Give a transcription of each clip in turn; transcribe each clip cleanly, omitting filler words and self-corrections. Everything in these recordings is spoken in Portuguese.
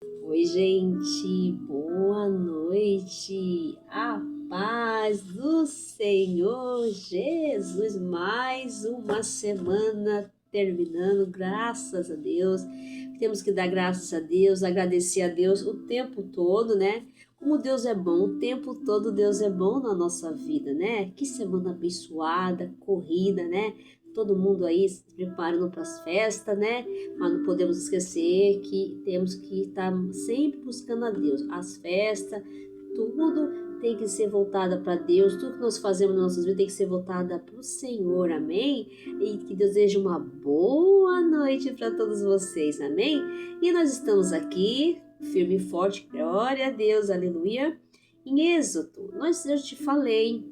Oi, gente, boa noite, a paz do Senhor Jesus, mais uma semana terminando, graças a Deus. Temos que dar graças a Deus, agradecer a Deus o tempo todo, né? Como Deus é bom, o tempo todo Deus é bom na nossa vida, né? Que semana abençoada, corrida, né? Todo mundo aí se preparando para as festas, né? Mas não podemos esquecer que temos que estar sempre buscando a Deus. As festas, tudo tem que ser voltada para Deus, tudo que nós fazemos nas nossas vidas tem que ser voltada para o Senhor, amém? E que Deus deseje uma boa noite para todos vocês, amém? E nós estamos aqui, firme e forte, glória a Deus, aleluia. Em Êxodo, eu te falei,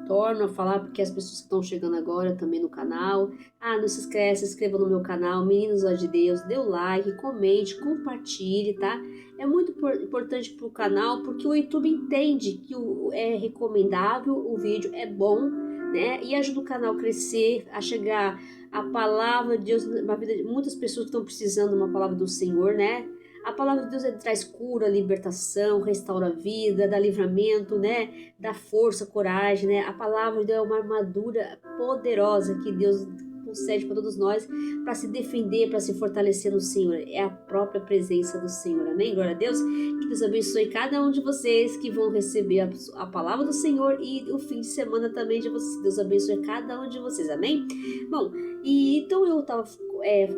torno a falar porque as pessoas que estão chegando agora também no canal. Não se esqueça, se inscreva no meu canal, Meninos Olhos de Deus, dê o like, comente, compartilhe, tá? É muito importante para o canal porque o YouTube entende que é recomendável, o vídeo é bom, né? E ajuda o canal a crescer, a chegar a palavra de Deus na vida de muitas pessoas que estão precisando de uma palavra do Senhor, né? A palavra de Deus traz cura, libertação, restaura a vida, dá livramento, né? Dá força, coragem, né? A palavra de Deus é uma armadura poderosa que Deus concede para todos nós para se defender, para se fortalecer no Senhor. É a própria presença do Senhor. Amém? Glória a Deus. Que Deus abençoe cada um de vocês que vão receber a palavra do Senhor e o fim de semana também de vocês. Deus abençoe cada um de vocês. Amém? Bom, e então eu estava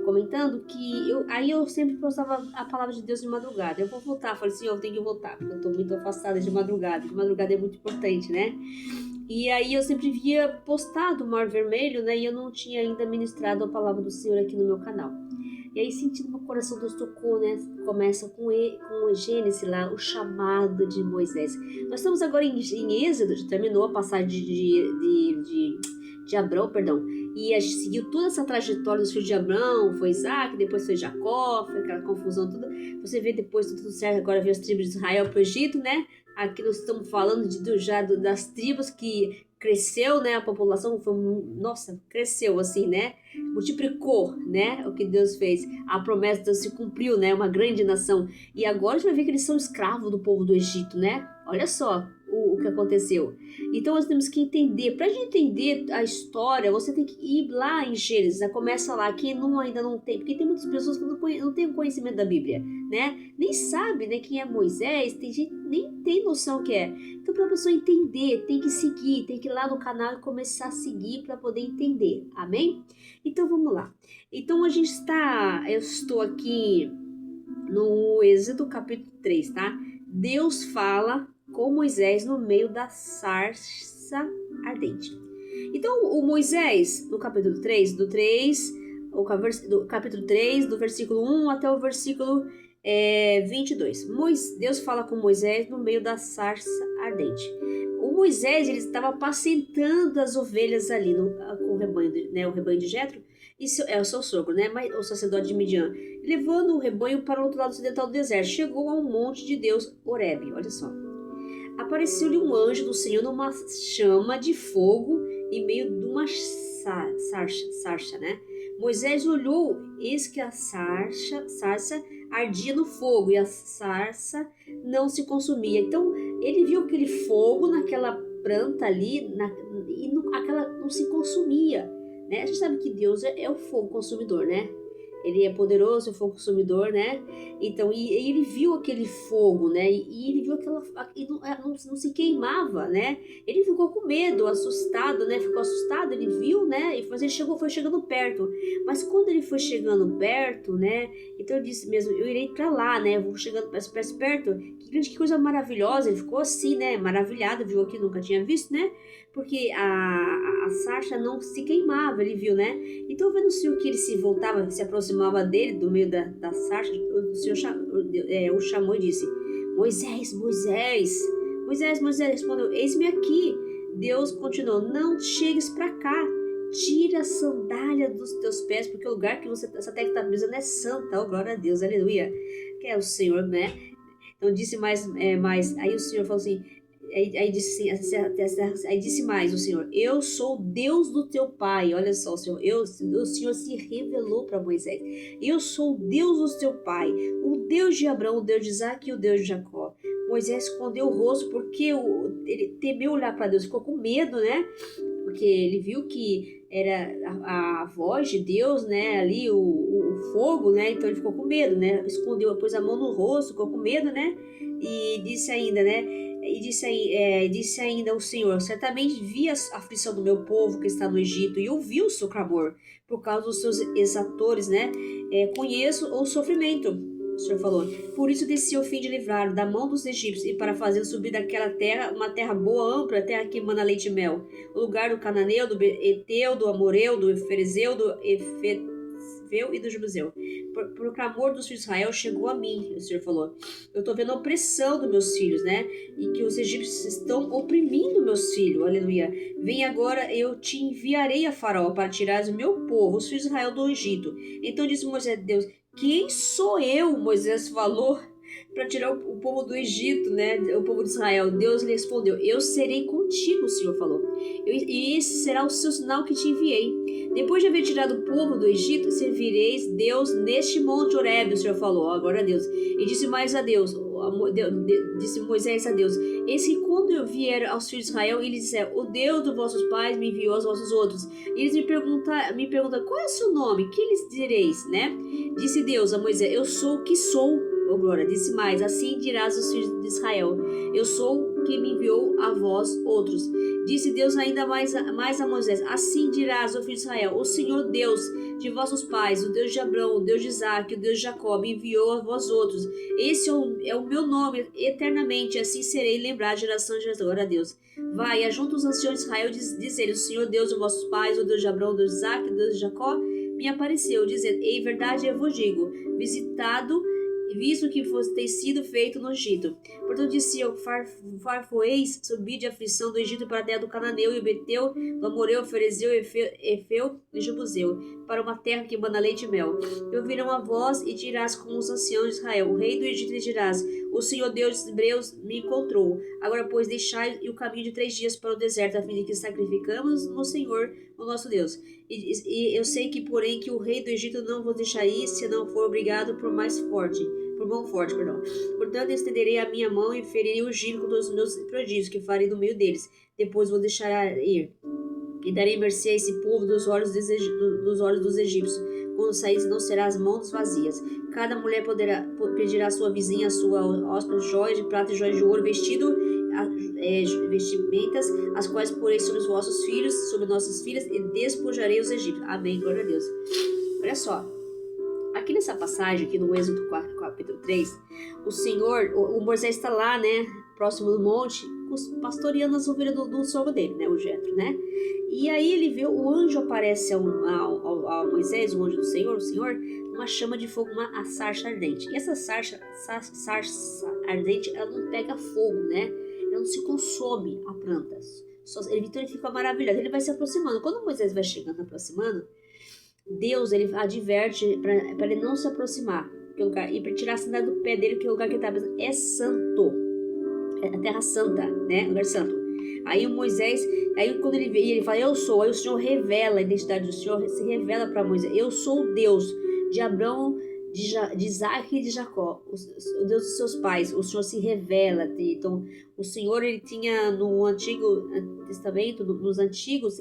comentando que aí eu sempre postava a palavra de Deus de madrugada. Eu vou voltar, falei assim, eu tenho que voltar, porque eu estou muito afastada de madrugada. De madrugada é muito importante, né? E aí eu sempre via postado o Mar Vermelho, né? E eu não tinha ainda ministrado a palavra do Senhor aqui no meu canal. E aí, sentindo no coração, Deus tocou, né? Começa com Gênesis lá, o chamado de Moisés. Nós estamos agora em Êxodo, já terminou a passagem de Abrão, perdão. E a gente seguiu toda essa trajetória dos filhos de Abrão, foi Isaac, depois foi Jacó, foi aquela confusão toda. Você vê depois tudo certo, agora veio as tribos de Israel para o Egito, né? Aqui nós estamos falando das tribos que cresceu, né? A população foi, nossa, cresceu assim, né? Multiplicou, né? O que Deus fez. A promessa de Deus se cumpriu, né? Uma grande nação. E agora a gente vai ver que eles são escravos do povo do Egito, né? Olha só o que aconteceu. Então nós temos que entender. Para a gente entender a história, você tem que ir lá em Gênesis. Começa lá. Quem ainda não tem, porque tem muitas pessoas que não têm conhecimento da Bíblia, né? Nem sabe, né, quem é Moisés. Tem gente que nem tem noção o que é. Então, para a pessoa entender, tem que seguir, tem que ir lá no canal e começar a seguir para poder entender. Amém? Então vamos lá. Então eu estou aqui no Êxodo capítulo 3, tá? Deus fala com Moisés no meio da sarça ardente. Então o Moisés, no capítulo 3, do capítulo 3, do versículo 1 até o versículo 22. Deus fala com Moisés no meio da sarça ardente. O Moisés, ele estava apacentando as ovelhas ali com o rebanho, né, o rebanho de Jetro, é o seu sogro, né, o sacerdote de Midian, levando o rebanho para o outro lado ocidental do deserto. Chegou ao monte de Deus, Horebe, olha só. Apareceu-lhe um anjo do Senhor numa chama de fogo em meio de uma sarça, né? Moisés olhou, eis que a sarça ardia no fogo e a sarça não se consumia. Então ele viu aquele fogo naquela planta ali aquela não se consumia, né? A gente sabe que Deus é o fogo consumidor, né? Ele é poderoso, é fogo consumidor, né? Então, e ele viu aquele fogo, né? E ele viu e não se queimava, né? Ele ficou com medo, assustado, né? Ficou assustado, ele viu, né? Mas ele foi chegando perto. Mas quando ele foi chegando perto, né? Então ele disse mesmo, eu irei para lá, né? Eu vou chegando mais perto. Que coisa maravilhosa. Ele ficou assim, né? Maravilhado, viu aqui, nunca tinha visto, né? Porque a sarça não se queimava, ele viu, né? Então, vendo o Senhor que ele se voltava, se aproximava dele, do meio da sarça, o Senhor o chamou e disse, Moisés, Moisés. Moisés respondeu, eis-me aqui. Deus continuou, não chegues para cá. Tira a sandália dos teus pés, porque o lugar que essa terra que está pisando é santa. Oh, glória a Deus, aleluia. Que é o Senhor, né? Então disse mais, aí o Senhor falou assim, Aí disse mais o Senhor: eu sou Deus do teu pai. Olha só, o Senhor se revelou para Moisés. Eu sou Deus do teu pai, o Deus de Abraão, o Deus de Isaac e o Deus de Jacó. Moisés escondeu o rosto porque ele temeu olhar para Deus, ficou com medo, né? Porque ele viu que era a voz de Deus, né? Ali o fogo, né? Então ele ficou com medo, né? Escondeu, pôs a mão no rosto, ficou com medo, né? E disse ainda, né? Disse ainda o Senhor: certamente vi a aflição do meu povo que está no Egito e ouvi o seu clamor por causa dos seus exatores, né? Conheço o sofrimento. O Senhor falou: por isso desci ao fim de livrar da mão dos egípcios e para fazer subir daquela terra uma terra boa, ampla, terra que emana leite e mel, o lugar do cananeu, do eteu, do amoreu, do ferezeu, do efeveu e do jebuseu. Por clamor dos filhos de Israel chegou a mim, o Senhor falou. Eu estou vendo a opressão dos meus filhos, né? E que os egípcios estão oprimindo meus filhos, aleluia. Vem agora, eu te enviarei a Faraó para tirar o meu povo, os filhos de Israel, do Egito. Então disse Moisés a Deus: quem sou eu? Moisés falou para tirar o povo do Egito, né? O povo de Israel. Deus lhe respondeu: eu serei contigo, o Senhor falou. E esse será o seu sinal que te enviei. Depois de haver tirado o povo do Egito, servireis Deus neste monte Horebe, o Senhor falou. Agora a Deus. E disse mais a Deus, disse Moisés a Deus: eis que quando eu vier aos filhos de Israel, eles disseram: o Deus dos vossos pais me enviou aos vossos outros. E eles me perguntam: qual é o seu nome? Que lhes direis, né? Disse Deus a Moisés: eu sou o que sou. Oh, glória. Disse mais: assim dirás aos filhos de Israel: eu sou o que me enviou a vós outros. Disse Deus ainda mais a Moisés: assim dirás ao filho de Israel: o Senhor Deus de vossos pais, o Deus de Abraão, o Deus de Isaac, o Deus de Jacó, me enviou a vós outros. Esse é o meu nome eternamente, assim serei lembrado de geração em geração. Glória a Deus. Vai, ajunta os anciãos de Israel, diz ele: o Senhor Deus de vossos pais, o Deus de Abraão, o Deus de Isaac, o Deus de Jacó, me apareceu, dizendo: em verdade eu vos digo, visitado, visto que tem sido feito no Egito. Portanto disse eu: farfoeis subir de aflição do Egito para a terra do Cananeu e o Beteu, do Amoreu, o Ferezeu, Efeu e Jebuseu, para uma terra que emana leite e mel. E ouvirão a voz e dirás como os anciãos de Israel: o rei do Egito lhe dirás: o Senhor Deus dos Hebreus me encontrou. Agora, pois, deixai o caminho de 3 dias para o deserto, a fim de que sacrificamos no Senhor, o nosso Deus. E eu sei que, porém, que o rei do Egito não vos deixará ir, se não for obrigado por mão forte. Portanto, estenderei a minha mão e ferirei o Egito com todos os meus prodígios, que farei no meio deles. Depois vou deixar ir. E darei mercê a esse povo dos olhos dos egípcios. Quando saíres, não será as mãos vazias. Cada mulher pedirá à sua vizinha, a sua hóspede, joias de prata e joias de ouro, vestimentas, as quais porei sobre os vossos filhos, sobre nossas filhas, e despojarei os egípcios. Amém, glória a Deus. Olha só. Aqui nessa passagem, aqui no Êxodo 4, capítulo 3, o Moisés está lá, né, próximo do monte, pastoreando as ovelhas do sogro dele, né, o Jetro, né? E aí ele vê, o anjo aparece a Moisés, o anjo do Senhor, uma chama de fogo, uma sarça ardente. E essa sarça ardente, ela não pega fogo, né? Ela não se consome a planta. Então ele fica maravilhado, ele vai se aproximando. Quando Moisés vai chegando, aproximando, Deus, ele adverte para ele não se aproximar e para tirar a sandália do pé dele, que o lugar que ele está pisando é santo, é a terra santa, né, lugar santo. Aí o Moisés, aí quando ele vê, ele fala: eu sou. Aí o Senhor revela a identidade do Senhor, se revela para Moisés: eu sou o Deus de Abraão, de Isaac e de Jacó, o Deus dos seus pais. O Senhor se revela. Então o Senhor, ele tinha no Antigo Testamento, nos antigos,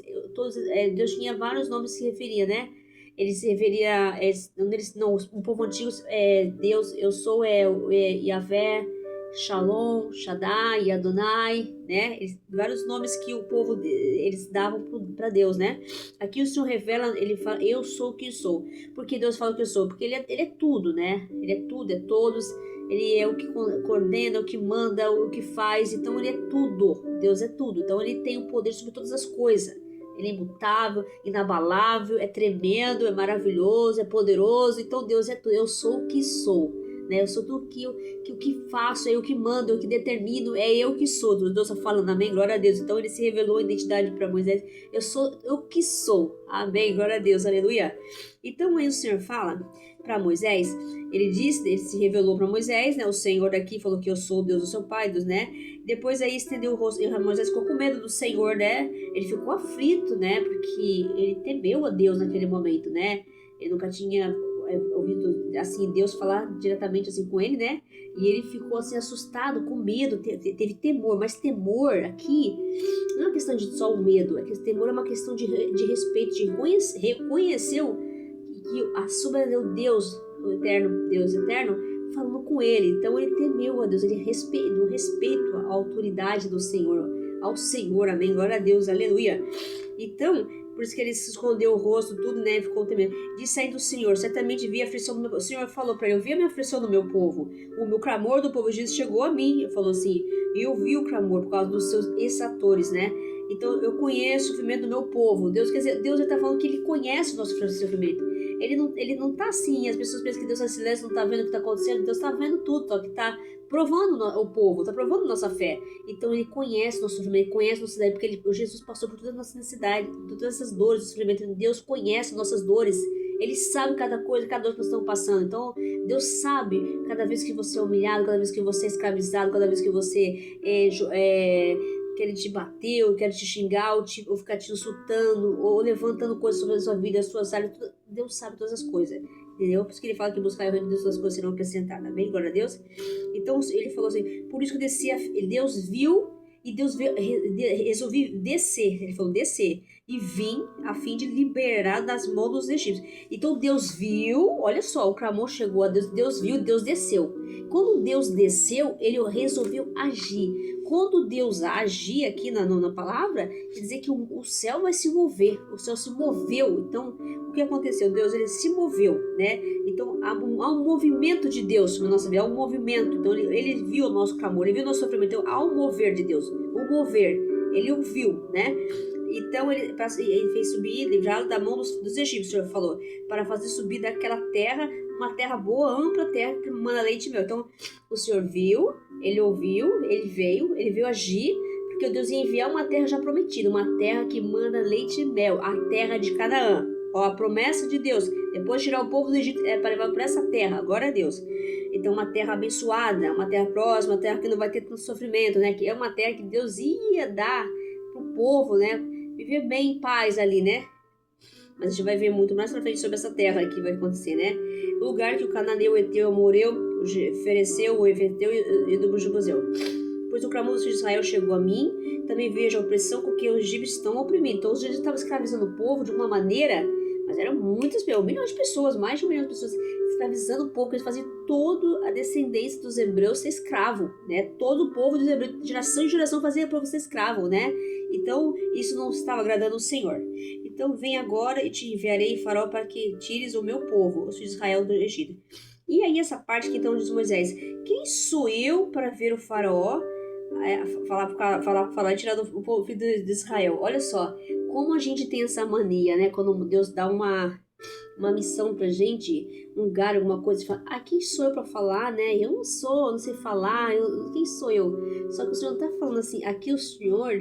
Deus tinha vários nomes que se referia, né? Ele se referia, o povo antigo, Deus, eu sou, Yahvé, Shalom, Shaddai, Adonai, né? Vários nomes que o povo, eles davam para Deus, né? Aqui o Senhor revela, ele fala: eu sou o que sou. Por que Deus fala que eu sou? Porque ele é tudo, né? Ele é tudo, é todos. Ele é o que coordena, o que manda, o que faz. Então ele é tudo. Deus é tudo. Então ele tem o poder sobre todas as coisas. Ele é imutável, inabalável, é tremendo, é maravilhoso, é poderoso. Então Deus é tudo. Eu sou o que sou, né? Eu sou tudo que o que faço, é eu que mando, é eu que determino, é eu que sou. Deus está falando, amém? Glória a Deus. Então ele se revelou a identidade para Moisés. Eu sou eu que sou, amém? Glória a Deus, aleluia. Então aí o Senhor fala para Moisés, ele se revelou para Moisés, né? O Senhor aqui falou que eu sou o Deus do seu pai, Deus, né? Depois aí estendeu o rosto, e Moisés ficou com medo do Senhor, né? Ele ficou aflito, né? Porque ele temeu a Deus naquele momento, né? Ele nunca tinha ouvido assim Deus falar diretamente assim com ele, né? E ele ficou assim assustado, com medo, teve temor, mas temor aqui não é uma questão de só o medo, é que temor é uma questão de respeito, de reconhecer que a soberania do Deus, o eterno Deus eterno, falando com ele. Então ele temeu a Deus, ele respeito à autoridade do Senhor, ao Senhor, amém, glória a Deus, aleluia. Então, por isso que ele se escondeu o rosto, tudo, né, ficou temendo. Disse aí do Senhor, certamente vi a aflição do meu povo. O Senhor falou para ele, eu vi a minha aflição do meu povo, o meu clamor do povo de Israel chegou a mim. Ele falou assim, e eu vi o clamor por causa dos seus exatores, né? Então eu conheço o sofrimento do meu povo. Deus, quer dizer, Deus está falando que ele conhece o nosso sofrimento. Ele não tá assim, as pessoas pensam que Deus está em silêncio, não tá vendo o que está acontecendo. Deus está vendo tudo, ó, que está provando o povo, está provando nossa fé. Então ele conhece o nosso sofrimento, ele conhece a nossa necessidade, porque Jesus passou por toda a nossa necessidade, por todas essas dores, o sofrimento. Deus conhece nossas dores, ele sabe cada coisa, cada dor que nós estamos passando. Então Deus sabe cada vez que você é humilhado, cada vez que você é escravizado, cada vez que você que ele te bateu, quer te xingar, ou ficar te insultando, ou levantando coisas sobre a sua vida, as suas áreas, Deus sabe todas as coisas, entendeu? Por isso que ele fala que buscar o reino de Deus, todas as coisas serão acrescentadas, amém? Glória a Deus. Então ele falou assim, por isso que Deus viu, e Deus resolveu descer, ele falou descer, e vim a fim de liberar das mãos dos egípcios. Então Deus viu, olha só, o clamor chegou a Deus, Deus viu, Deus desceu. Quando Deus desceu, ele resolveu agir. Quando Deus agir aqui na palavra, quer dizer que o céu vai se mover, o céu se moveu. Então, o que aconteceu? Deus, ele se moveu, né? Então, há um movimento de Deus na nossa vida, há um movimento. Então, ele viu o nosso clamor, ele viu o nosso sofrimento. Então, há um mover de Deus, o mover, ele o viu, né? Então, ele fez subir, livrá-lo da mão dos egípcios, o Senhor falou, para fazer subir daquela terra, uma terra boa, ampla terra que manda leite e mel. Então, o Senhor viu, ele ouviu, ele veio agir, porque Deus ia enviar uma terra já prometida, uma terra que manda leite e mel, a terra de Canaã. Ó, a promessa de Deus, depois de tirar o povo do Egito, para levar para essa terra, glória a Deus. Então, uma terra abençoada, uma terra próxima, uma terra que não vai ter tanto sofrimento, né? Que é uma terra que Deus ia dar pro povo, né? Viver bem em paz ali, né? Mas a gente vai ver muito mais pra frente sobre essa terra que vai acontecer, né? O lugar que o cananeu, o eteu, o amoreu, o fereceu, o eveteu e do jebuseu. Pois o clamor dos filhos de Israel chegou a mim, também vejo a opressão com que os egípcios estão oprimindo. Então os egípcios estavam escravizando o povo de uma maneira, mas eram muitas, 1 milhão de pessoas, mais de 1 milhão de pessoas escravizando o povo, eles faziam toda a descendência dos hebreus ser escravo, né? Todo o povo dos hebreus, de geração em geração, fazia o povo ser escravo, né? Então isso não estava agradando o Senhor. Então vem agora e te enviarei Faraó para que tires o meu povo, os filhos de Israel do Egito. E aí essa parte que então diz Moisés, quem sou eu para ver o Faraó falar e tirar o povo de Israel? Olha só, como a gente tem essa mania, né? Quando Deus dá uma missão pra gente, um lugar, alguma coisa, e fala, quem sou eu pra falar, né? Eu não sou, não sei falar, quem sou eu? Só que o Senhor não tá falando assim, aqui o Senhor,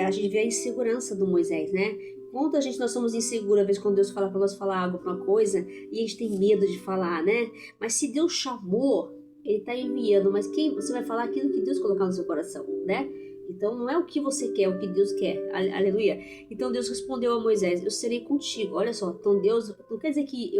a gente vê a insegurança do Moisés, né? Quanto a gente nós somos inseguros, às vezes quando Deus fala pra nós falar algo pra uma coisa, e a gente tem medo de falar, né? Mas se Deus chamou, ele tá enviando, mas quem você vai falar aquilo que Deus colocar no seu coração, né? Então não é o que você quer, é o que Deus quer. Aleluia. Então Deus respondeu a Moisés, eu serei contigo. Olha só, então Deus, não quer dizer que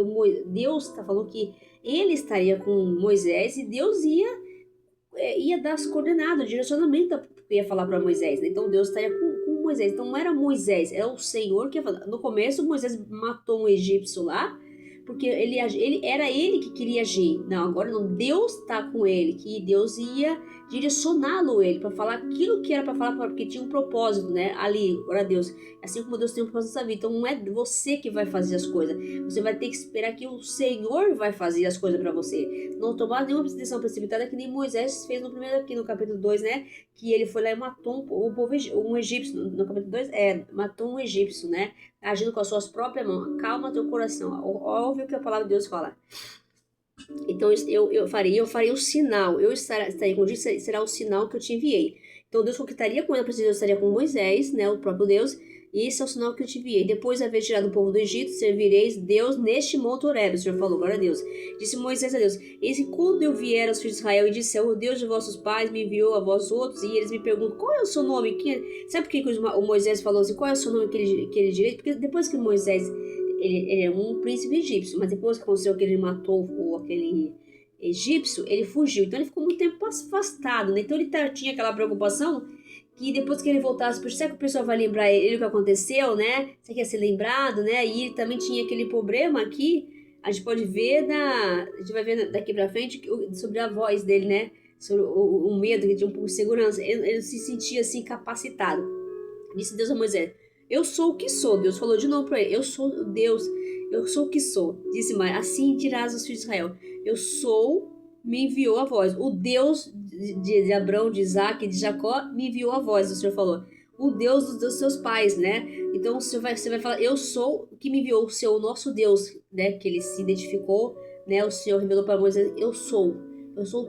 Deus está falando que ele estaria com Moisés e Deus ia dar as coordenadas, o direcionamento que ia falar para Moisés, né? Então Deus estaria com Moisés. Então não era Moisés, era o Senhor que ia falar. No começo Moisés matou um egípcio lá, porque era ele que queria agir. Não, agora não, Deus está com ele, que Deus ia direcioná-lo ele para falar aquilo que era para falar, porque tinha um propósito, né? Ali, glória a Deus. Assim como Deus tem um propósito na sua vida. Então não é você que vai fazer as coisas. Você vai ter que esperar que o Senhor vai fazer as coisas para você. Não tomar nenhuma decisão precipitada, que nem Moisés fez no primeiro aqui no capítulo 2, né? Que ele foi lá e matou um egípcio. No capítulo 2, matou um egípcio, né? Agindo com as suas próprias mãos. Calma teu coração. Ouve o que a palavra de Deus fala. Então eu farei o sinal, eu estarei com Deus, será o sinal que eu te enviei. Então Deus conquistaria com ele, a presença de Deus estaria com Moisés, né, o próprio Deus, e esse é o sinal que eu te enviei. Depois de haver tirado o povo do Egito, servireis Deus neste monte Horebe. O Senhor falou, glória a Deus. Disse Moisés a Deus, eis que quando eu vier aos filhos de Israel e disser, o Deus de vossos pais me enviou a vós outros, e eles me perguntam, qual é o seu nome? Sabe por que o Moisés falou assim, qual é o seu nome que ele direito? Porque depois que Moisés, ele é um príncipe egípcio, mas depois que aconteceu que ele matou aquele egípcio, ele fugiu. Então ele ficou muito tempo afastado, né? Então ele tinha aquela preocupação que depois que ele voltasse, será que o pessoal vai lembrar ele o que aconteceu, né? Será que ia ser lembrado, né? E ele também tinha aquele problema aqui, a gente pode ver a gente vai ver daqui pra frente sobre a voz dele, né? Sobre o medo, que tinha um pouco de segurança. Ele se sentia assim capacitado. Disse Deus a Moisés, eu sou o que sou. Deus falou de novo para ele, eu sou Deus, eu sou o que sou. Disse mais, assim dirás aos filhos de Israel, eu sou, me enviou a voz. O Deus de Abraão, de Isaac, de Jacó, me enviou a voz, o Senhor falou. O Deus dos seus pais, né? Então você vai falar, eu sou o que me enviou, o nosso Deus, né? Que ele se identificou, né? O Senhor revelou para Moisés, eu sou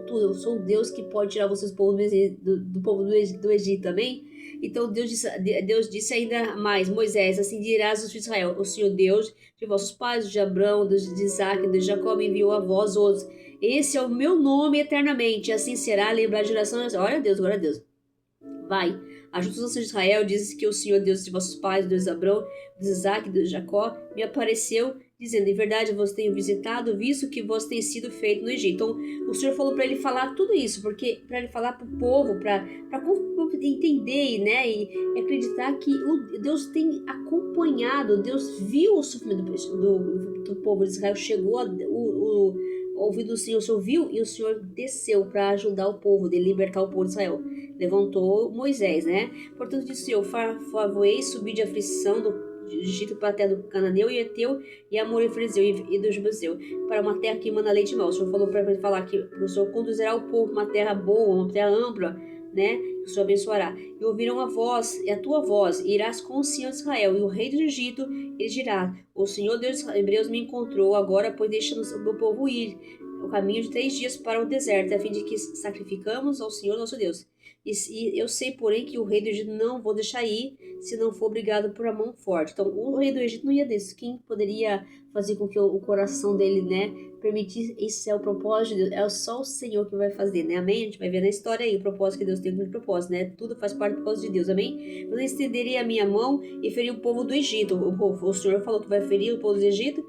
tudo, eu sou o Deus que pode tirar vocês do povo do povo do Egito, amém? Então Deus disse ainda mais, Moisés, assim dirás aos filhos de Israel, o Senhor Deus de vossos pais, de Abraão, de Isaac, de Jacó, me enviou a vós outros. Esse é o meu nome eternamente, assim será, lembrar de gerações. Olha a Deus, glória a Deus. Vai, ajuda os nações de Israel, diz que o Senhor Deus de vossos pais, Deus de Abraão, de Isaac, de Jacó, me apareceu, dizendo, em verdade vos tenho visitado, visto que vos tem sido feito no Egito. Então, o Senhor falou para ele falar tudo isso, porque para ele falar para o povo, para entender, né, e acreditar que Deus tem acompanhado, Deus viu o sofrimento do povo de Israel, chegou o ouvido do Senhor, o Senhor viu e o Senhor desceu para ajudar o povo, de libertar o povo de Israel. Levantou Moisés, né? Portanto, disse eu, favoei subir de aflição do Egito para a terra do Cananeu e Eteu e Amoreu e Ferizeu e do Jebuseu, para uma terra que emana leite e mel. O Senhor falou para ele falar que o Senhor conduzirá o povo uma terra boa, uma terra ampla, né? Que o Senhor abençoará. E ouviram a voz, e a tua voz, e irás com o Senhor de Israel, e o rei do Egito, ele dirá, o Senhor Deus dos Hebreus me encontrou, agora, pois deixa-nos o meu povo ir o caminho de 3 dias para o deserto, a fim de que sacrificamos ao Senhor nosso Deus. E eu sei, porém, que o rei do Egito não vou deixar ir, se não for obrigado por a mão forte. Então, o rei do Egito não ia descer. Quem poderia fazer com que o coração dele, né, permitisse? Isso é o propósito de Deus. É só o Senhor que vai fazer, né? Amém? A gente vai ver na história aí o propósito que Deus tem com o propósito, né? Tudo faz parte do propósito de Deus, amém? Eu estenderei a minha mão e feri o povo do Egito. O Senhor falou que vai ferir o povo do Egito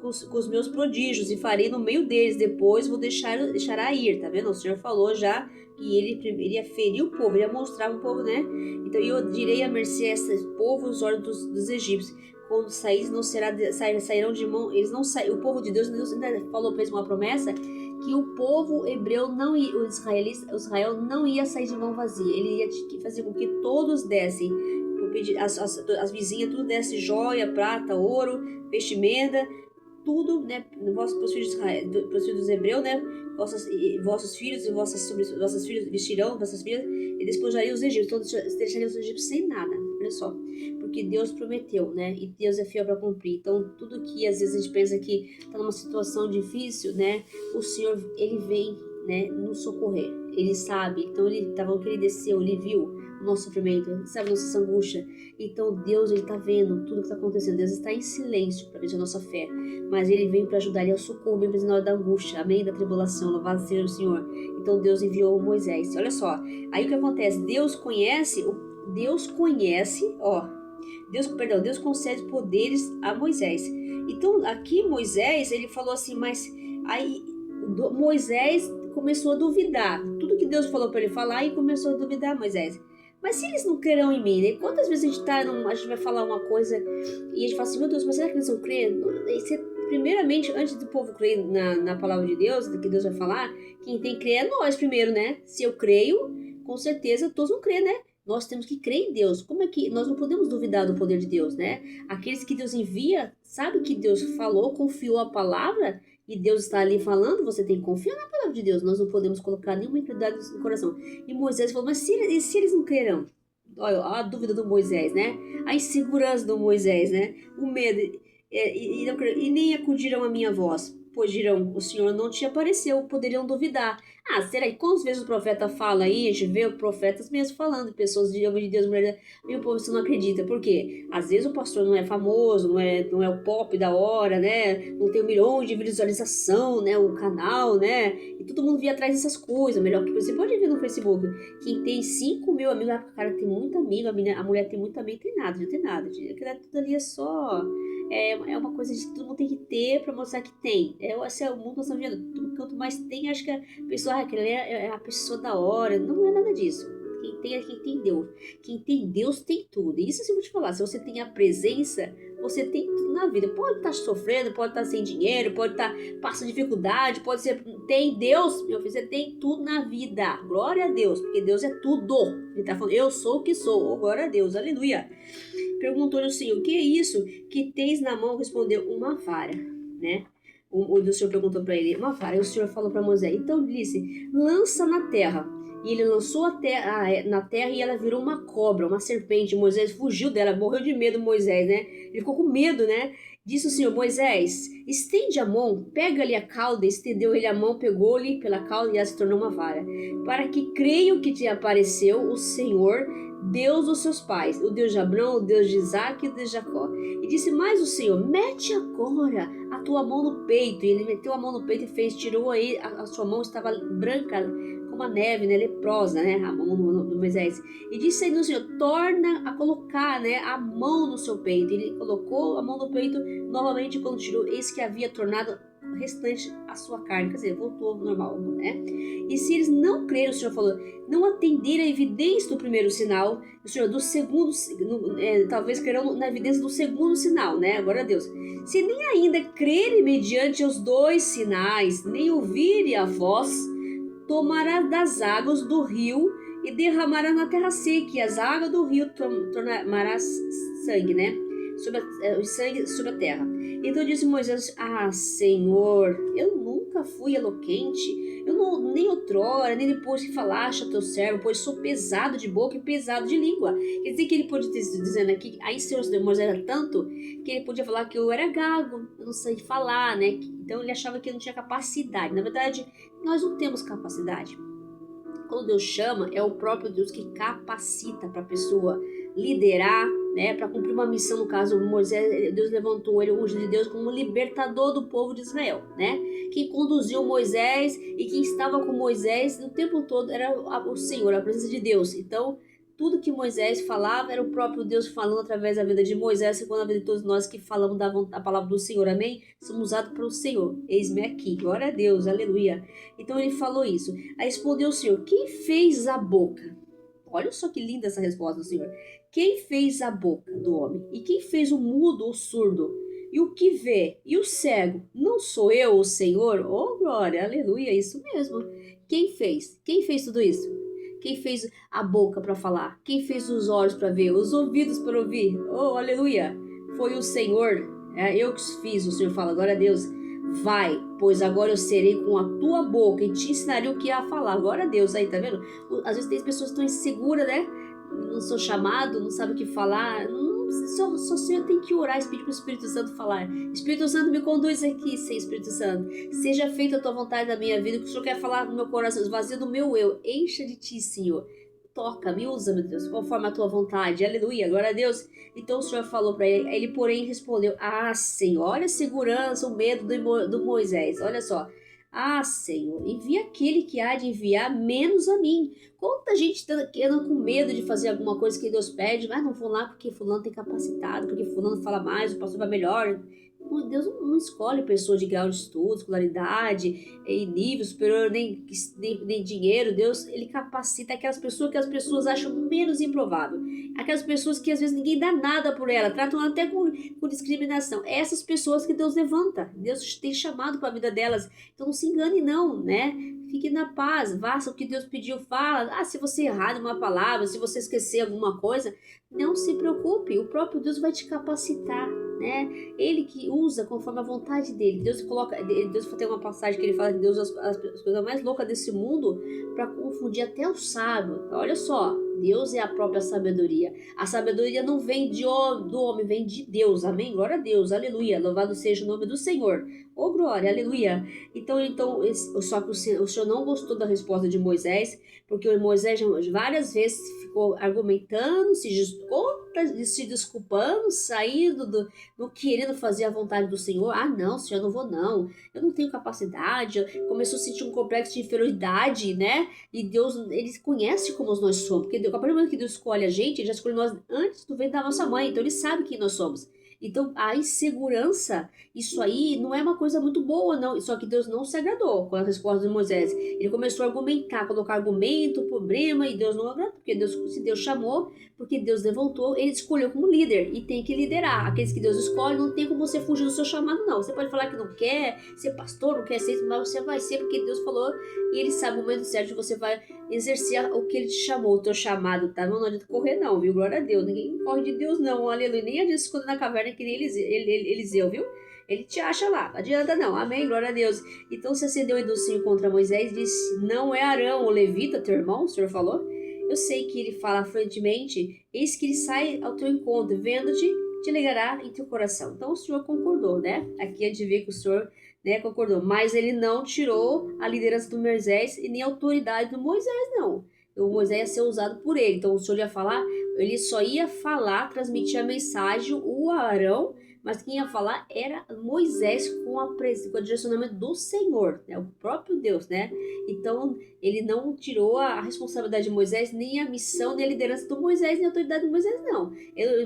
com os meus prodígios e farei no meio deles. Depois vou deixará ir, tá vendo? O Senhor falou já que ele ia ferir o povo, ele ia mostrar o povo, né? Então eu direi a mercê a esse povo os olhos dos egípcios. Quando saís, não sairão de mão, eles não sairão. O povo de Deus ainda falou para eles uma promessa que o povo hebreu não ia, o Israel não ia sair de mão vazia. Ele ia fazer com que todos dessem, as vizinhas tudo desse joia, prata, ouro, vestimenta, tudo, né, para os filhos de Israel, para os filhos dos hebreus, né, vossos filhos e vossas filhas vestirão, vossas filhas, e despojariam os egípcios, todos deixariam os egípcios sem nada, olha só, porque Deus prometeu, né, e Deus é fiel para cumprir. Então, tudo que às vezes a gente pensa que está numa situação difícil, né, o Senhor, ele vem, né, nos socorrer, ele sabe. Então, que ele desceu, ele viu o nosso sofrimento, ele sabe a nossa angústia. Então, Deus, ele está vendo tudo que está acontecendo. Deus está em silêncio para ver a nossa fé, mas ele vem para ajudar, ele é o socorro, vem para na hora da angústia, amém, da tribulação. Louvado seja o Senhor. Então, Deus enviou Moisés. Olha só, aí o que acontece? Deus conhece, Deus concede poderes a Moisés. Então, aqui Moisés, ele falou assim, mas aí Moisés começou a duvidar. Tudo que Deus falou para ele falar, e começou a duvidar Moisés. Mas se eles não crerão em mim, né? Quantas vezes a gente vai falar uma coisa e a gente fala assim, meu Deus, mas será que eles vão crer? Primeiramente, antes do povo crer na palavra de Deus, do que Deus vai falar, quem tem que crer é nós primeiro, né? Se eu creio, com certeza todos vão crer, né? Nós temos que crer em Deus. Como é que nós não podemos duvidar do poder de Deus, né? Aqueles que Deus envia, sabe que Deus falou, confiou a palavra, e Deus está ali falando, você tem que confiar na palavra de Deus. Nós não podemos colocar nenhuma incredulidade no coração. E Moisés falou, mas se eles não crerão? Olha, a dúvida do Moisés, né? A insegurança do Moisés, né? O medo. E nem acudiram a minha voz. Pois dirão, o Senhor não te apareceu, poderiam duvidar. Ah, será que quantas vezes o profeta fala aí? A gente vê profetas mesmo falando, pessoas de homem de Deus, mulher, e o povo você não acredita. Por quê? Às vezes o pastor não é famoso, não é o pop da hora, né? Não tem 1 milhão de visualização, né? O canal, né? E todo mundo via atrás dessas coisas. Melhor que você pode ver no Facebook. Quem tem 5 mil amigos, o cara tem muito amigo, a mulher tem muito amigo, tem nada, não tem nada. Aquilo tudo ali é só. É uma coisa que todo mundo tem que ter pra mostrar que tem. Esse é o mundo que nós estamos vivendo. Quanto mais tem, acho que a pessoa, aquela é a pessoa da hora. Não é nada disso. Quem tem é quem tem Deus. Quem tem Deus tem tudo. E isso eu vou te falar. Se você tem a presença, você tem tudo na vida. Pode estar sofrendo, pode estar sem dinheiro, pode estar passando dificuldade, pode ser. Tem Deus, meu filho, você tem tudo na vida. Glória a Deus, porque Deus é tudo. Ele está falando, eu sou o que sou. Oh, glória a Deus, aleluia. Perguntou-lhe o Senhor, o que é isso que tens na mão? Respondeu, uma vara, né? O Senhor perguntou para ele, uma vara. E o Senhor falou para Moisés, então disse, lança na terra. E ele lançou na terra e ela virou uma cobra, uma serpente. Moisés fugiu dela, morreu de medo, Moisés, né? Ele ficou com medo, né? Disse o Senhor, Moisés, estende a mão, pega-lhe a cauda, estendeu ele a mão, pegou-lhe pela cauda e ela se tornou uma vara. Para que creio que te apareceu o Senhor, Deus dos seus pais, o Deus de Abraão, o Deus de Isaac e o Deus de Jacó. E disse mais o Senhor, mete agora a tua mão no peito. E ele meteu a mão no peito e tirou aí, a sua mão estava branca como a neve, né, leprosa, né, a mão do Moisés. E disse aí o Senhor, torna a colocar, né, a mão no seu peito. Ele colocou a mão no peito novamente quando tirou, eis que havia tornado o restante a sua carne, quer dizer, voltou ao normal, né? E se eles não crerem, o Senhor falou, não atenderem a evidência do primeiro sinal, o Senhor, do segundo, talvez crerão na evidência do segundo sinal, né? Agora a Deus. Se nem ainda crerem mediante os 2 sinais, nem ouvirem a voz, tomará das águas do rio e derramará na terra seca, e as águas do rio tornará sangue, né? Sangue sobre a terra. Então disse Moisés, Senhor, eu nunca fui eloquente, nem outrora, nem depois que falaste a teu servo, pois sou pesado de boca e pesado de língua. Quer dizer que ele pode estar dizendo aqui, aí Senhor Moisés era tanto, que ele podia falar que eu era gago, eu não sei falar, né? Então ele achava que ele não tinha capacidade. Na verdade, nós não temos capacidade. Quando Deus chama, é o próprio Deus que capacita para a pessoa liderar, né, para cumprir uma missão. No caso, Moisés, Deus levantou ele, o ungido de Deus, como libertador do povo de Israel, né? Quem conduziu Moisés e quem estava com Moisés o tempo todo era o Senhor, a presença de Deus. Então, tudo que Moisés falava era o próprio Deus falando através da vida de Moisés, segundo a vida de todos nós que falamos da palavra do Senhor, amém? Somos usados para o Senhor, eis-me aqui, glória a Deus, aleluia. Então ele falou isso. Aí respondeu o Senhor, quem fez a boca? Olha só que linda essa resposta do Senhor. Quem fez a boca do homem? E quem fez o mudo ou surdo? E o que vê? E o cego? Não sou eu, o Senhor? Oh, glória, aleluia, isso mesmo. Quem fez? Quem fez tudo isso? Quem fez a boca para falar? Quem fez os olhos para ver? Os ouvidos para ouvir? Oh, aleluia! Foi o Senhor. Eu que fiz, o Senhor fala, glória a Deus. Vai, pois agora eu serei com a tua boca e te ensinarei o que há a falar. Glória a Deus, aí, tá vendo? Às vezes tem pessoas que estão inseguras, né? Não sou chamado, não sabe o que falar. Só o Senhor tem que orar e pedir para o Espírito Santo falar. Espírito Santo, me conduz aqui, Senhor Espírito Santo. Seja feita a tua vontade na minha vida, que o Senhor quer falar no meu coração, esvazia do meu eu. Encha de ti, Senhor. Toca, me usa, meu Deus, conforme a tua vontade. Aleluia, glória a Deus. Então o Senhor falou para ele, porém respondeu, Senhor, olha a segurança, o medo do Moisés, olha só. Senhor, envia aquele que há de enviar menos a mim. Quanta gente anda com medo de fazer alguma coisa que Deus pede, mas não vou lá porque fulano tem capacitado, porque fulano fala mais, o pastor vai melhor. Deus não escolhe pessoas de grau de estudo, escolaridade, e nível superior, nem dinheiro. Deus, ele capacita aquelas pessoas que as pessoas acham menos improvável. Aquelas pessoas que às vezes ninguém dá nada por ela, tratam até com discriminação. Essas pessoas que Deus levanta. Deus tem chamado para a vida delas. Então não se engane não, né? Fique na paz, faça o que Deus pediu, fala. Se você errar uma palavra, se você esquecer alguma coisa, não se preocupe, o próprio Deus vai te capacitar, né? Ele que usa conforme a vontade dele. Deus tem uma passagem que ele fala que Deus as coisas mais loucas desse mundo para confundir até o sábio. Olha só, Deus é a própria sabedoria. A sabedoria não vem do homem, vem de Deus. Amém? Glória a Deus, aleluia. Louvado seja o nome do Senhor. Oh, glória, aleluia. Só que o Senhor não gostou da resposta de Moisés, porque o Moisés várias vezes ficou argumentando, se desculpando, saindo não querendo fazer a vontade do Senhor. Ah, não, Senhor, eu não vou não. Eu não tenho capacidade. Começou a sentir um complexo de inferioridade, né? E Deus, ele conhece como nós somos. Porque Deus, a partir do momento que Deus escolhe a gente, ele já escolheu nós antes do ventre da nossa mãe. Então ele sabe quem nós somos. Então a insegurança, isso aí não é uma coisa muito boa, não. Só que Deus não se agradou com a resposta de Moisés. Ele começou a argumentar, colocar argumento, problema, e Deus não agradou. Porque se Deus chamou, porque Deus levantou, ele escolheu como líder e tem que liderar. Aqueles que Deus escolhe, não tem como você fugir do seu chamado, não. Você pode falar que não quer ser pastor, não quer ser isso, mas você vai ser porque Deus falou e ele sabe o momento certo que você vai exercer o que ele te chamou, o teu chamado, tá? Não adianta correr, não, viu? Glória a Deus. Ninguém corre de Deus, não. Aleluia. Nem adianta se esconder na caverna que nem Eliseu, viu? Ele te acha lá. Não adianta, não. Amém? Glória a Deus. Então se acendeu o Edocinho contra Moisés e disse: não é Arão, o levita, teu irmão? O Senhor falou? Eu sei que ele fala fluentemente, eis que ele sai ao teu encontro, vendo-te, te alegrará em teu coração. Então o Senhor concordou, né? Aqui a gente vê que o Senhor, né, concordou. Mas ele não tirou a liderança do Moisés e nem a autoridade do Moisés, não. O Moisés ia ser usado por ele. Então o Senhor ia falar, ele só ia falar, transmitir a mensagem, o Arão, mas quem ia falar era Moisés com o direcionamento do Senhor, né? O próprio Deus, né? Então ele não tirou a responsabilidade de Moisés, nem a missão, nem a liderança do Moisés, nem a autoridade do Moisés, não.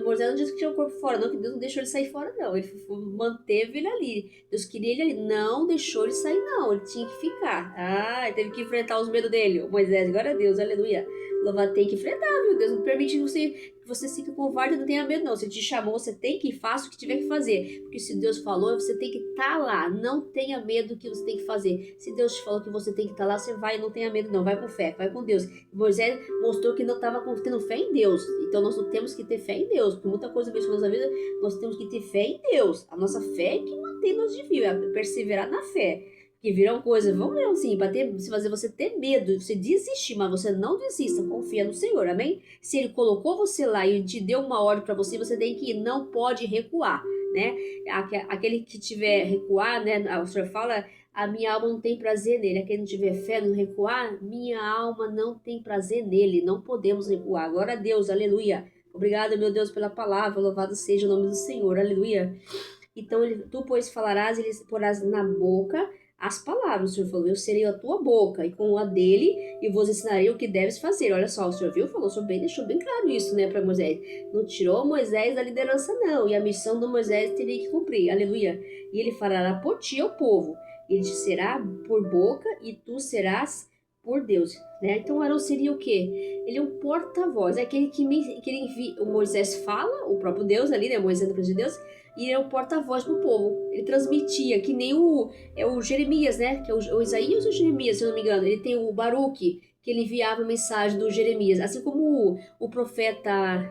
Moisés não disse que tinha o corpo fora, não, que Deus não deixou ele sair fora, não. Ele manteve ele ali. Deus queria ele ali, não deixou ele sair, não. Ele tinha que ficar. Ah, ele teve que enfrentar os medos dele. O Moisés, glória a Deus, aleluia. Louvado, tem que enfrentar, viu? Deus não permite que você fique covarde, não tenha medo, não. Se te chamou, você tem que faça o que tiver que fazer. Porque se Deus falou, você tem que estar lá. Não tenha medo do que você tem que fazer. Se Deus te falou que você tem que estar lá, você vai, não tenha medo, não. Vai com fé, vai com Deus. Moisés mostrou que não estava tendo fé em Deus. Então nós não temos que ter fé em Deus. Porque muita coisa mesmo na nossa vida, nós temos que ter fé em Deus. A nossa fé é que mantém nós de vivo, é perseverar na fé. Que viram coisas, vamos ver assim, se fazer você ter medo, você desistir, mas você não desista, confia no Senhor, amém? Se Ele colocou você lá e te deu uma ordem para você, você tem que ir, não pode recuar, né? Aquele que tiver recuar, né? O Senhor fala, a minha alma não tem prazer nele. Aquele que não tiver fé, não recuar, minha alma não tem prazer nele, não podemos recuar. Glória a Deus, aleluia. Obrigado, meu Deus, pela palavra, louvado seja o nome do Senhor, aleluia. Então, tu, pois, falarás e lhes porás na boca as palavras. O Senhor falou, eu serei a tua boca e com a dele e vos ensinarei o que deves fazer. Olha só, o Senhor viu, falou, deixou bem claro isso, né, para Moisés. Não tirou Moisés da liderança, não, e a missão do Moisés teria que cumprir, aleluia. E ele falará por ti ao povo, ele te será por boca e tu serás por Deus, né? Então Arão seria o quê? Ele é um porta-voz, é aquele que ele envia, o Moisés fala, o próprio Deus ali, né, Moisés é o de Deus, e é o porta-voz do povo. Ele transmitia, que nem o Jeremias, né? Que é o Isaías ou o Jeremias, se eu não me engano. Ele tem o Baruque, que ele enviava a mensagem do Jeremias. Assim como o profeta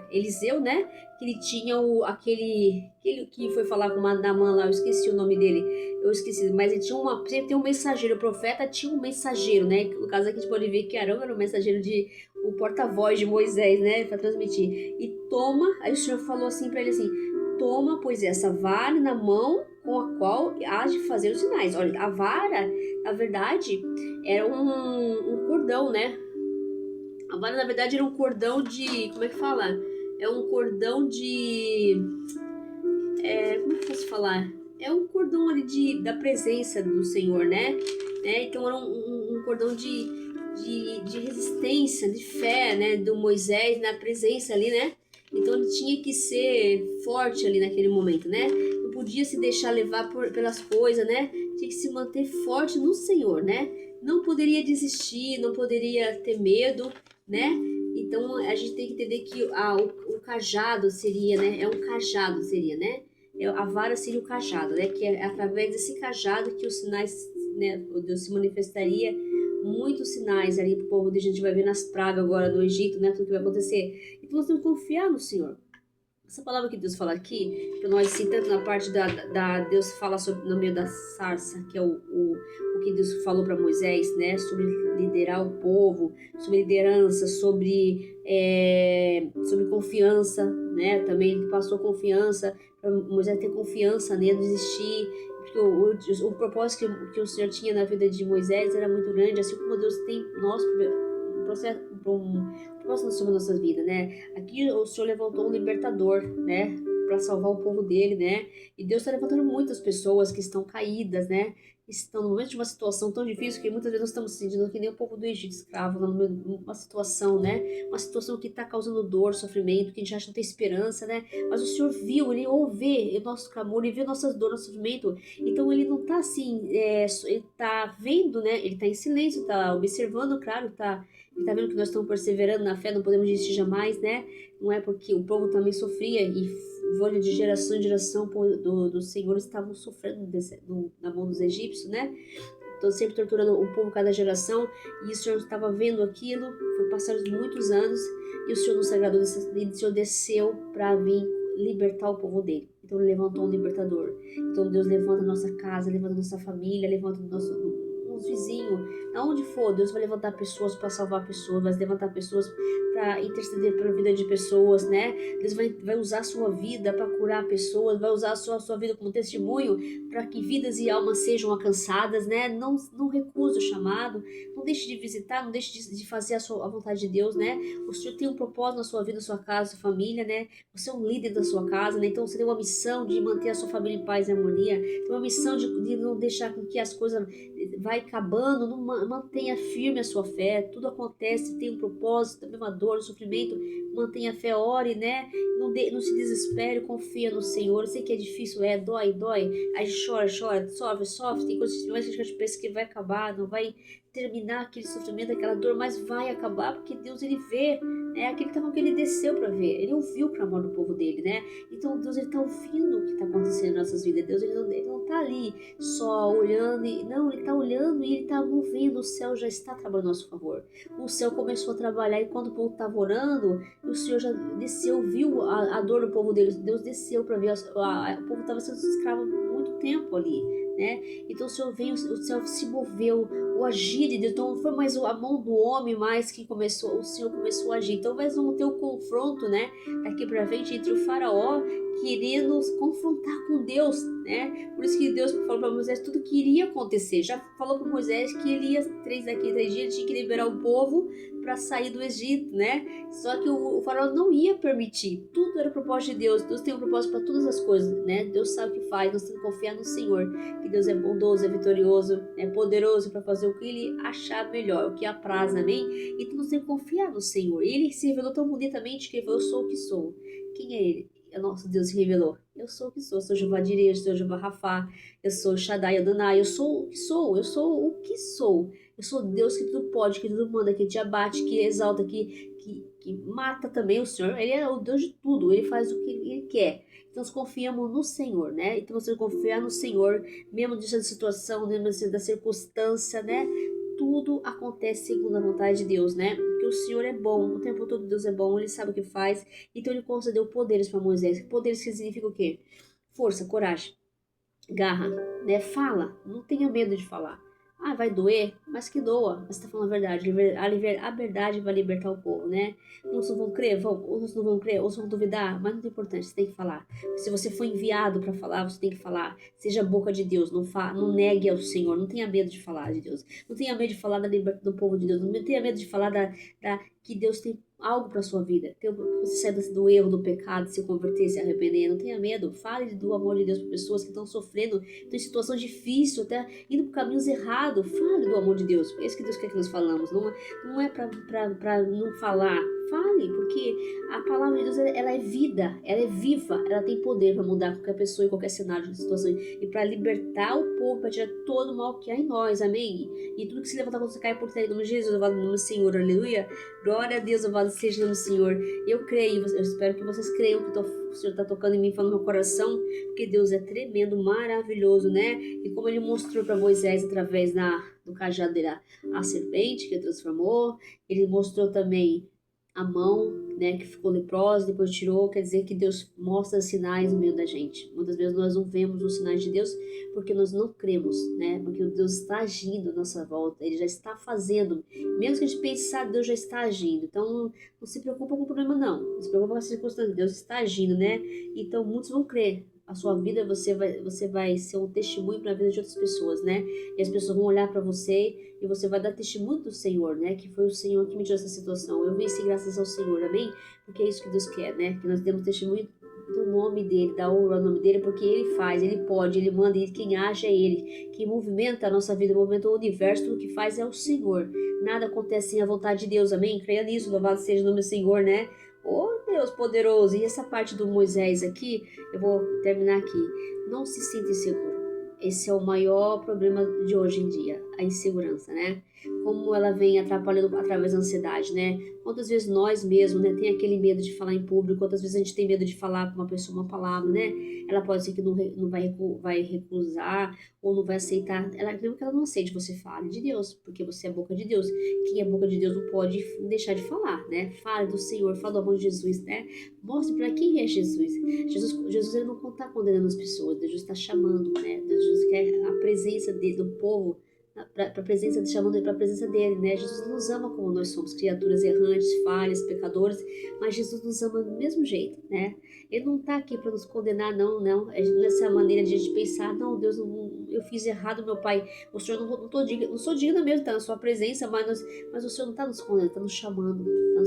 Eliseu, né? Que ele tinha aquele que foi falar com uma Naamã lá, eu esqueci o nome dele. Eu esqueci, mas ele tinha sempre tem um mensageiro. O profeta tinha um mensageiro, né? No caso aqui a gente pode ver que Arão era o mensageiro o porta-voz de Moisés, né? Para transmitir. E toma, aí o Senhor falou assim para ele assim, toma, pois, essa vara na mão com a qual hás de fazer os sinais. Olha, a vara, na verdade, era um cordão, né? A vara, na verdade, era um cordão de... Como é que fala? É um cordão de... como é que eu posso falar? É um cordão ali da presença do Senhor, né? Então, era um cordão de resistência, de fé, né? Do Moisés na presença ali, né? Então ele tinha que ser forte ali naquele momento, né? Não podia se deixar levar pelas coisas, né? Tinha que se manter forte no Senhor, né? Não poderia desistir, não poderia ter medo, né? Então a gente tem que entender que o cajado seria, né? É um cajado seria, né? A vara seria o cajado, né? Que é através desse cajado que os sinais, né? Deus se manifestaria. Muitos sinais ali pro povo, a gente vai ver nas pragas agora do Egito, né? Tudo que vai acontecer. Então nós temos que confiar no Senhor. Essa palavra que Deus fala aqui, para nós, assim, tanto na parte da Deus fala sobre, no meio da sarça, que é o que Deus falou para Moisés, né, sobre liderar o povo, sobre liderança, sobre confiança, né, também ele passou confiança, para Moisés ter confiança nele, desistir, porque o propósito que o Senhor tinha na vida de Moisés era muito grande, assim como Deus tem nós, um processo, um propósito sobre a nossa vida, né? Aqui o Senhor levantou um libertador, né? Para salvar o povo dele, né? E Deus está levantando muitas pessoas que estão caídas, né? Que estão no momento de uma situação tão difícil que muitas vezes nós estamos se sentindo que nem o povo do Egito escravo, numa situação, né? Uma situação que está causando dor, sofrimento, que a gente acha que não tem esperança, né? Mas o Senhor viu, Ele ouve o nosso clamor, Ele viu nossas dores, nosso sofrimento. Então Ele não está assim, Ele está vendo, né? Ele está em silêncio, está observando, claro, ele tá vendo que nós estamos perseverando na fé, não podemos desistir jamais, né? Não é porque o povo também sofria e olha, de geração em geração do Senhor estavam sofrendo na mão dos egípcios, né? Então sempre torturando o povo cada geração, e o Senhor estava vendo aquilo, foi passados muitos anos, e o Senhor nos agradou, e o Senhor desceu para vir libertar o povo dele. Então ele levantou um libertador. Então Deus levanta a nossa casa, levanta a nossa família, levanta os vizinhos, aonde for, Deus vai levantar pessoas para salvar pessoas, vai levantar pessoas para interceder pela vida de pessoas, né? Deus vai usar a sua vida para curar pessoas, vai usar a sua vida como testemunho para que vidas e almas sejam alcançadas, né? Não recuse o chamado, não deixe de visitar, não deixe de fazer a vontade de Deus, né? O Senhor tem um propósito na sua vida, na sua casa, na sua família, né? Você é um líder da sua casa, né? Então você tem uma missão de manter a sua família em paz e harmonia, tem uma missão de não deixar com que as coisas vai acabando, não mantenha firme a sua fé, tudo acontece, tem um propósito, também uma dor, um sofrimento, mantenha a fé, ore, né? Não se desespere, confia no Senhor. Eu sei que é difícil, dói, aí chora, sofre, tem coisas que a gente pensa que vai acabar, não vai terminar aquele sofrimento, aquela dor, mas vai acabar, porque Deus, ele vê, né? Aquele que ele desceu para ver, ele ouviu o clamor do povo dele, né? Então Deus, ele tá ouvindo o que está acontecendo nas nossas vidas. Deus, ele não tá ali só olhando, não, ele tá olhando e ele tá movendo, o céu já está trabalhando a nosso favor. O céu começou a trabalhar, e quando o povo estava orando, o Senhor já desceu, viu a dor do povo dele. Deus desceu para ver, o povo estava sendo escravo há muito tempo ali, né? Então o Senhor veio, o céu se moveu, o agir de Deus. Então não foi mais a mão do homem mais que começou, o Senhor começou a agir. Então nós vamos ter um confronto, né, daqui para frente, entre o faraó querendo confrontar com Deus, né? Por isso que Deus falou para Moisés tudo que iria acontecer. Já falou para Moisés que ele ia daqui a 3 dias, ele tinha que liberar o povo para sair do Egito, né? Só que o faraó não ia permitir. Tudo era o propósito de Deus. Deus tem um propósito para todas as coisas, né? Deus sabe o que faz. Nós temos que confiar no Senhor, que Deus é bondoso, é vitorioso, é poderoso para fazer o que ele achar melhor, o que apraz, amém? Então nós temos que confiar no Senhor. Ele se revelou tão bonitamente que ele falou: eu sou o que sou. Quem é ele? É o nosso Deus que revelou. Eu sou o que sou. Eu sou Jeová Jireh, eu sou Jeová Rafá, eu sou Shaddai Adonai, eu sou o que sou. Eu sou o que sou. Eu sou Deus que tudo pode, que tudo manda, que te abate, que exalta, que mata também. O Senhor, ele é o Deus de tudo. Ele faz o que ele quer. Então nós confiamos no Senhor, né? Então você confiar no Senhor, mesmo diante da situação, mesmo diante da circunstância, né? Tudo acontece segundo a vontade de Deus, né? Porque o Senhor é bom, o tempo todo Deus é bom, Ele sabe o que faz. Então Ele concedeu poderes para Moisés. Poderes que significa o quê? Força, coragem, garra, né? Fala, não tenha medo de falar. Ah, vai doer, mas que doa. Mas está falando a verdade. A verdade vai libertar o povo, né? Uns não vão crer, uns não vão crer, uns vão duvidar, mas não é importante, você tem que falar. Se você foi enviado para falar, você tem que falar. Seja a boca de Deus, não negue ao Senhor, não tenha medo de falar de Deus. Não tenha medo de falar da libertação do povo de Deus, não tenha medo de falar que Deus tem algo para sua vida. Você sair do erro, do pecado, se converter, se arrepender. Não tenha medo. Fale do amor de Deus para pessoas que estão sofrendo, estão em situação difícil, até indo por caminhos errados. Fale do amor de Deus. É isso que Deus quer que nós falamos. Não é para não falar. Fale, porque a palavra de Deus, ela é vida, ela é viva, ela tem poder para mudar qualquer pessoa em qualquer cenário de situação e para libertar o povo, para tirar todo o mal que há em nós, amém? E tudo que se levantar quando você cai por terra, em nome de Jesus, louvado no nome do Senhor, aleluia. Glória a Deus, louvado seja o nome do Senhor. Eu creio, eu espero que vocês creiam que o Senhor está tocando em mim, falando no meu coração, porque Deus é tremendo, maravilhoso, né? E como Ele mostrou para Moisés através do cajado dele a serpente que transformou, Ele mostrou também a mão, né, que ficou leprosa, depois tirou, quer dizer que Deus mostra sinais no meio da gente. Muitas vezes nós não vemos os sinais de Deus porque nós não cremos, né? Porque Deus está agindo à nossa volta, Ele já está fazendo. Mesmo que a gente pense, sabe, Deus já está agindo. Então, não se preocupa com o problema, não. Não se preocupa com a circunstância. Deus está agindo, né? Então, muitos vão crer. A sua vida, você vai ser um testemunho para a vida de outras pessoas, né? E as pessoas vão olhar para você e você vai dar testemunho do Senhor, né? Que foi o Senhor que me tirou essa situação. Eu venci graças ao Senhor, amém? Porque é isso que Deus quer, né? Que nós demos testemunho do nome dele, da honra ao nome dele, porque ele faz, ele pode, ele manda, e quem age é ele. Quem movimenta a nossa vida, movimenta o universo, tudo que faz é o Senhor. Nada acontece sem a vontade de Deus, amém? Creia nisso, louvado seja o nome do Senhor, né? Oh, Deus poderoso. E essa parte do Moisés aqui, eu vou terminar aqui. Não se sinta inseguro. Esse é o maior problema de hoje em dia, a insegurança, né? Como ela vem atrapalhando através da ansiedade, né? Quantas vezes nós mesmos, né, tem aquele medo de falar em público, quantas vezes a gente tem medo de falar para uma pessoa uma palavra, né? Ela pode ser que não vai recusar ou não vai aceitar. Mesmo que ela não aceite, você fale de Deus, porque você é a boca de Deus. Quem é a boca de Deus não pode deixar de falar, né? Fale do Senhor, fale do amor de Jesus, né? Mostre para quem é Jesus. Jesus ele não está condenando as pessoas, Deus está chamando, né? Deus quer a presença dele, do povo, para a presença, chamando para a presença dele, né? Jesus nos ama como nós somos, criaturas errantes, falhas, pecadores, mas Jesus nos ama do mesmo jeito, né? Ele não está aqui para nos condenar, não. Essa maneira de a gente pensar, não, Deus, eu fiz errado, meu Pai, o Senhor não sou digna mesmo, está na sua presença, mas o Senhor não está nos condenando, está nos chamando,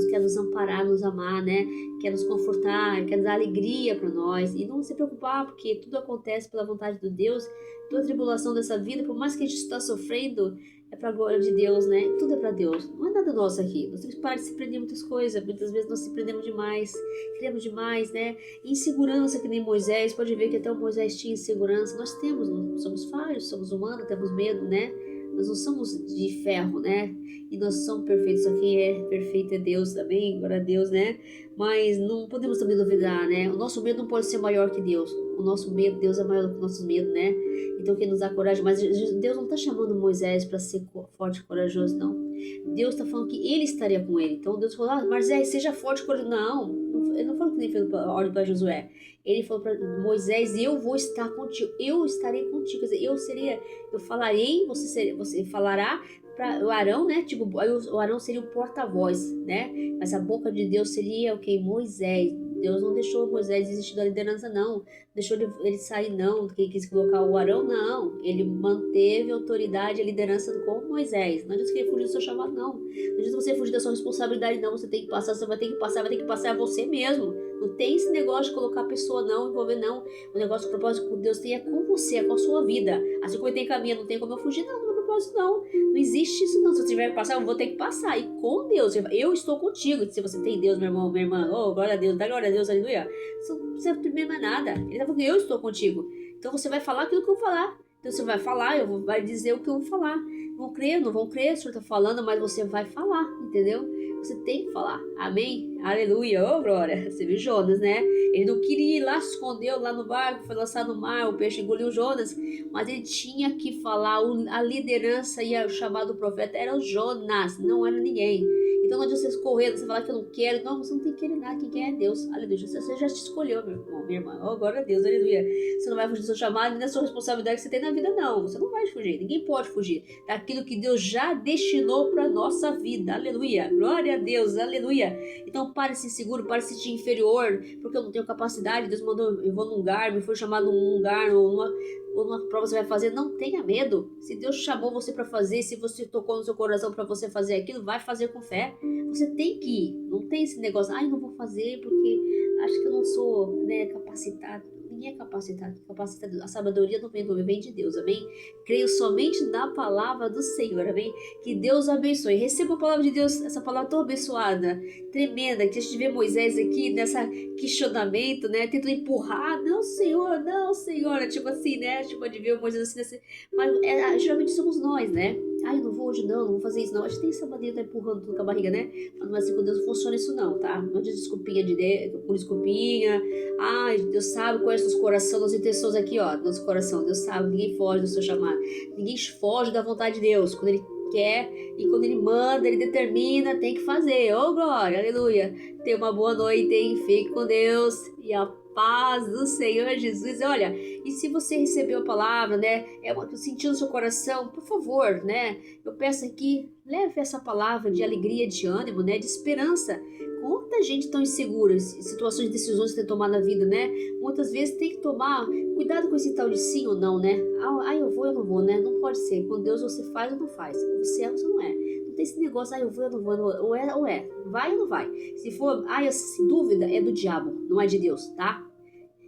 quer nos amparar, nos amar, né? Quer nos confortar, quer dar alegria para nós, e não se preocupar, porque tudo acontece pela vontade de Deus. Toda tribulação dessa vida, por mais que a gente está sofrendo, é para a glória de Deus, né? Tudo é para Deus. Não é nada nosso aqui. Nós temos que parar de se prender em muitas coisas. Muitas vezes nós se prendemos demais, criamos demais, né? Insegurança, que nem Moisés. Pode ver que até o Moisés tinha insegurança. Nós temos, não somos falhos, somos humanos, temos medo, né? Nós não somos de ferro, né? E nós somos perfeitos. Só quem é perfeito é Deus também, glória a Deus, né? Mas não podemos também duvidar, né? O nosso medo não pode ser maior que Deus. O nosso medo, Deus é maior do que o nosso medo, né? Então quem nos dá coragem, mas Deus não está chamando Moisés para ser forte e corajoso, não. Deus está falando que ele estaria com ele. Então Deus falou, Moisés, seja forte e corajoso. Não, ele não falou que nem fez a ordem para Josué. Ele falou para Moisés, eu vou estar contigo, eu estarei contigo. Quer dizer, eu falarei, você falará para o Arão, né? Tipo, o Arão seria o porta-voz, né? Mas a boca de Deus seria o que? Moisés. Deus não deixou Moisés desistir da liderança, não. Deixou ele sair, não. Quem quis colocar o Arão, não. Ele manteve a autoridade e a liderança com Moisés. Não adianta que ele fugir do seu chamado, não. Não adianta você fugir da sua responsabilidade, não. Você tem que passar, você vai ter que passar a você mesmo. Não tem esse negócio de colocar a pessoa, não, envolver, não. O negócio, o propósito que Deus tem é com você, é com a sua vida. Assim como ele tem caminho, não tem como eu fugir, não. Não. Não existe isso, não. Se eu tiver que passar, eu vou ter que passar. E com Deus, eu estou contigo. Se você tem Deus, meu irmão, minha irmã, oh, glória a Deus, dá glória a Deus, aleluia. Você não precisa primeiro mais nada. Ele está falando que eu estou contigo. Então você vai falar aquilo que eu vou falar. Então você vai falar, vai dizer o que eu vou falar. Vão crer, não vão crer, o Senhor está falando, mas você vai falar, entendeu? Você tem que falar. Amém? Aleluia. Ô, glória. Você viu Jonas, né? Ele não queria ir lá, se escondeu lá no barco, foi lançado no mar, o peixe engoliu Jonas. Mas ele tinha que falar. A liderança e o chamado profeta era o Jonas, não era ninguém. Então não adianta você correr, você falar que eu não quero. Não, você não tem que querer nada. Quem quer é Deus. Aleluia. Você já te escolheu, meu irmão, minha irmã. Oh, glória a Deus. Aleluia. Você não vai fugir do seu chamado nem da sua responsabilidade que você tem na vida, não. Você não vai fugir. Ninguém pode fugir daquilo que Deus já destinou para nossa vida. Aleluia. Glória a Deus. Aleluia. Então pare de ser seguro, pare de se sentir inferior, porque eu não tenho capacidade. Deus mandou, eu vou num lugar, me foi chamado num lugar, ou numa prova você vai fazer. Não tenha medo. Se Deus chamou você para fazer, se você tocou no seu coração para você fazer aquilo, vai fazer com fé. Você tem que ir. Não tem esse negócio, eu não vou fazer porque acho que eu não sou, né, capacitado. Ninguém é capacitado. A sabedoria não vem do homem, vem de Deus, amém? Creio somente na palavra do Senhor, amém? Que Deus abençoe. Receba a palavra de Deus, essa palavra tão abençoada, tremenda, que a gente vê Moisés aqui nessa questionamento, né? Tentando empurrar, não, Senhor, tipo assim, né? Tipo, de ver Moisés assim, mas geralmente somos nós, né? Eu não vou hoje não vou fazer isso não. A gente tem essa maneira de estar empurrando tudo com a barriga, né? Mas não é assim com Deus, não funciona isso não, tá? Não adianta desculpinha por desculpinha. Deus sabe qual é o nosso coração, nossas intenções aqui, ó. Nosso coração, Deus sabe, ninguém foge do seu chamado. Ninguém foge da vontade de Deus. Quando Ele quer, e quando Ele manda, Ele determina, tem que fazer. Ô, glória, aleluia. Tenha uma boa noite, hein? Fique com Deus e a paz do Senhor Jesus. Olha, e se você recebeu a palavra, né, sentiu no seu coração, por favor, né, eu peço aqui, leve essa palavra de alegria, de ânimo, né, de esperança. Quanta gente tão insegura, situações de decisões que tem que tomar na vida, né? Muitas vezes tem que tomar cuidado com esse tal de sim ou não, né? Ah, eu vou, eu não vou, né? Não pode ser. Com Deus você faz ou não faz. Você é ou você não é. Não tem esse negócio, eu vou, eu não vou, ou é ou é. Vai ou não vai. Se for, essa dúvida é do diabo, não é de Deus, tá?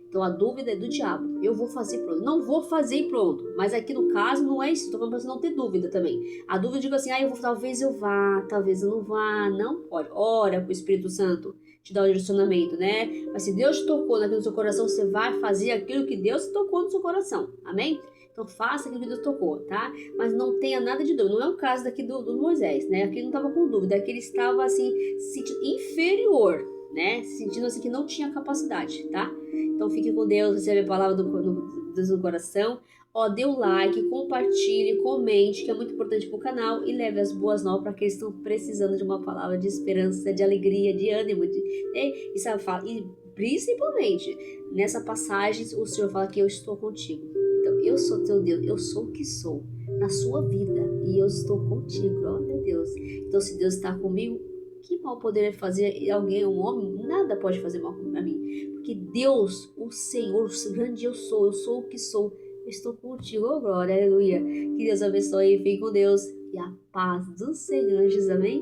Então a dúvida é do diabo. Eu vou fazer pronto. Não vou fazer e pronto. Mas aqui no caso não é isso. Estou falando para você não ter dúvida também. A dúvida, eu digo assim, talvez eu vá, talvez eu não vá. Não pode. Ora para o Espírito Santo te dar o direcionamento, né? Mas se Deus te tocou naquilo no seu coração, você vai fazer aquilo que Deus tocou no seu coração. Amém? Então faça aquilo que Deus tocou, tá? Mas não tenha nada de dúvida. Não é o caso daqui do Moisés, né? Aqui ele não estava com dúvida. Aqui ele estava assim, se sentindo inferior, né? Se sentindo assim que não tinha capacidade, tá? Então fique com Deus, recebe a palavra do coração. Dê o like, compartilhe, comente, que é muito importante para o canal, e leve as boas novas para aqueles que estão precisando de uma palavra de esperança, de alegria, de ânimo. E principalmente, nessa passagem, o Senhor fala que eu estou contigo. Então, eu sou teu Deus, eu sou o que sou na sua vida, e eu estou contigo, glória a Deus. Então, se Deus está comigo, que mal poderia fazer alguém, um homem? Nada pode fazer mal para mim. Porque Deus, o Senhor, o grande eu sou o que sou. Eu estou contigo, oh glória, aleluia. Que Deus abençoe, fique com Deus. E a paz do Senhor, Jesus, amém?